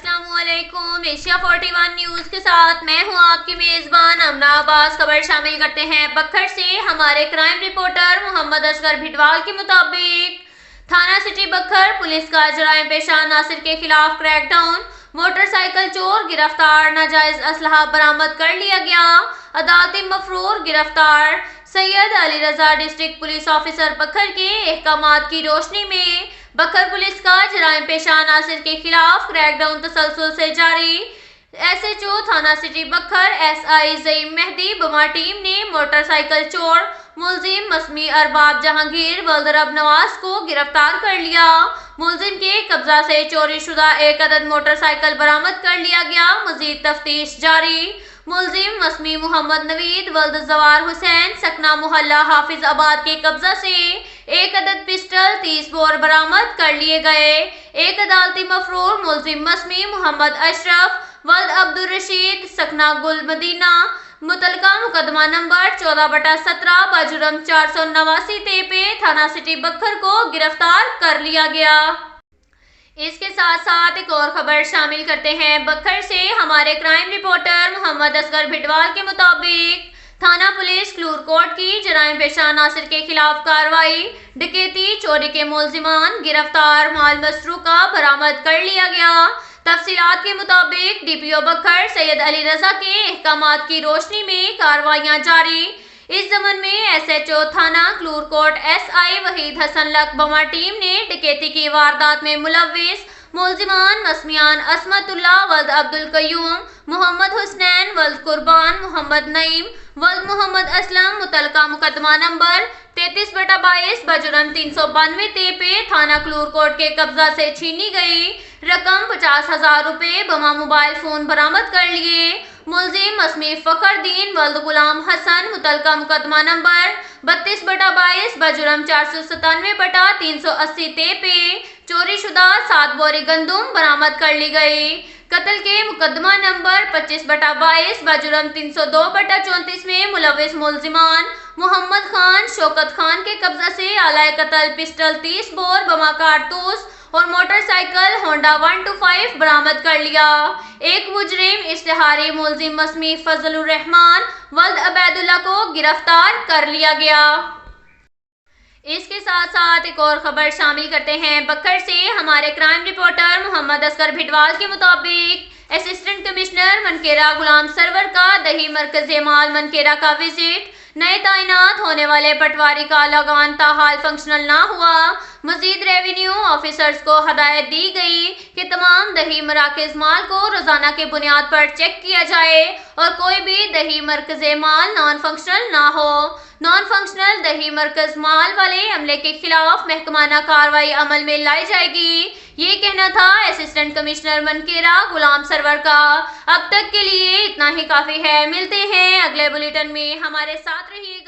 अस्सलाम वालेकुम। Asia 41 news के साथ मैं हूं आपकी मेजबान अमना अब्बास। खबर शामिल करते हैं बखर से। हमारे क्राइम रिपोर्टर मोहम्मद असगर भिटवाल के मुताबिक थाना सिटी बखर पुलिस का जराइम पेशा नासिर के खिलाफ क्रैकडाउन। मोटरसाइकिल चोर गिरफ्तार, नाजायज असलहा बरामद कर लिया गया। अदालती मफरूर गिरफ्तार। सैयद अली रजा डिस्ट्रिक्ट पुलिस ऑफिसर बखर के अहकामात की रोशनी में बखर पुलिस का जराइम पेशा नासिर के खिलाफ क्रैकडाउन तसलसल से जारी। SHO थाना सिटी बखर SI ज़ईम मेहदी बमा टीम ने मोटरसाइकिल चोर मुलजिम मसमी अरबाब जहांगीर वल्दरब नवाज को गिरफ्तार कर लिया। मुलजिम के कब्जा से चोरी शुदा एक अदद मोटरसाइकिल बरामद कर लिया गया। मजीद तफ्तीश जारी। मुलजिम मसमी मोहम्मद नवीद वल्द जवार हुसैन सकना मोहल्ला हाफिज आबाद के कब्जा से एक अदद पिस्टल 30 बोर बरामद कर लिए गए। एक अदालती मफरूर मुलजिम मसमी मोहम्मद अशरफ वल्द अब्दुल रशीद सकना गुल मदीना मुतलका मुकदमा नंबर 14/17 बाजुरम 489 तेपे थाना सिटी बखर को गिरफ्तार कर लिया गया। इसके साथ साथ एक और खबर शामिल करते हैं बखर से। हमारे क्राइम रिपोर्टर मोहम्मद असगर भिटवाल के मुताबिक थाना पुलिस क्लूरकोट की जराइम पेशा नासिर के खिलाफ कार्रवाई। डकैती चोरी के मुलजिमान गिरफ्तार, माल मसरूका बरामद कर लिया गया। तफसीलात के मुताबिक DPO बखर सैयद अली रजा के अहकामात की रोशनी में कार्रवाइयां जारी। इस जमन में SHO थाना क्लूरकोट SI वहीद हसन लक बमा टीम ने डकैती की वारदात में मुलव्विस मुलजिमान मसमियान असमतुल्ला वल्द अब्दुल कयूम, मोहम्मद हुसनैन वल्द कुर्बान, मोहम्मद नईम वल्द मोहम्मद असलम मुतलका मुकदमा नंबर 33/22 बजुरम 392 तेपे थाना क्लूरकोट के कब्जा से छीनी गई रकम 50,000 रुपए बमा मोबाइल फोन बरामद कर लिए। मुलजिम मसमी फखरदीन वल्द गुलाम हसन मुतलका मुकदमा नंबर 32/22 बजुरम 497/380 तेपे चोरी शुदा 7 बोरी गंदुम बरामद कर ली गई। कत्ल के मुकदमा नंबर 25/22 बजुरम 302/34 में मुलविस मुलजिमान मोहम्मद खान शौकत खान के कब्जा से आलाए कत्ल पिस्टल 30 बोर बमा कारतूस और मोटरसाइकिल होंडा 125 बरामद कर लिया। एक मुजरिम इश्तिहारी मुलजिम मसमी फजलुर रहमान वल्द अबैदुल्ला को गिरफ्तार कर लिया गया। इसके साथ साथ एक और खबर शामिल करते हैं बखर से। हमारे क्राइम रिपोर्टर मोहम्मद असगर भिटवाल के मुताबिक असिस्टेंट कमिश्नर मनकेरा गुलाम सरवर का दही मरकज़ माल मनकेरा का विजिट। नए तैनात होने वाले पटवारी का लगान ताहाल फंक्शनल ना हुआ। मजीद रेवेन्यू ऑफिसर्स को हदायत दी गई कि तमाम दही मराकज़ माल को रोजाना के बुनियाद पर चेक किया जाए और कोई भी दही मरकज़ माल नॉन फंक्शनल ना हो। नॉन फंक्शनल दही मरकज़ माल वाले अमले के खिलाफ महकमाना कार्रवाई अमल में लाई जाएगी। ये कहना था असिस्टेंट कमिश्नर मनकेरा गुलाम सरवर का। अब तक के लिए इतना ही काफी है। मिलते हैं अगले बुलेटिन में, हमारे साथ रहिए।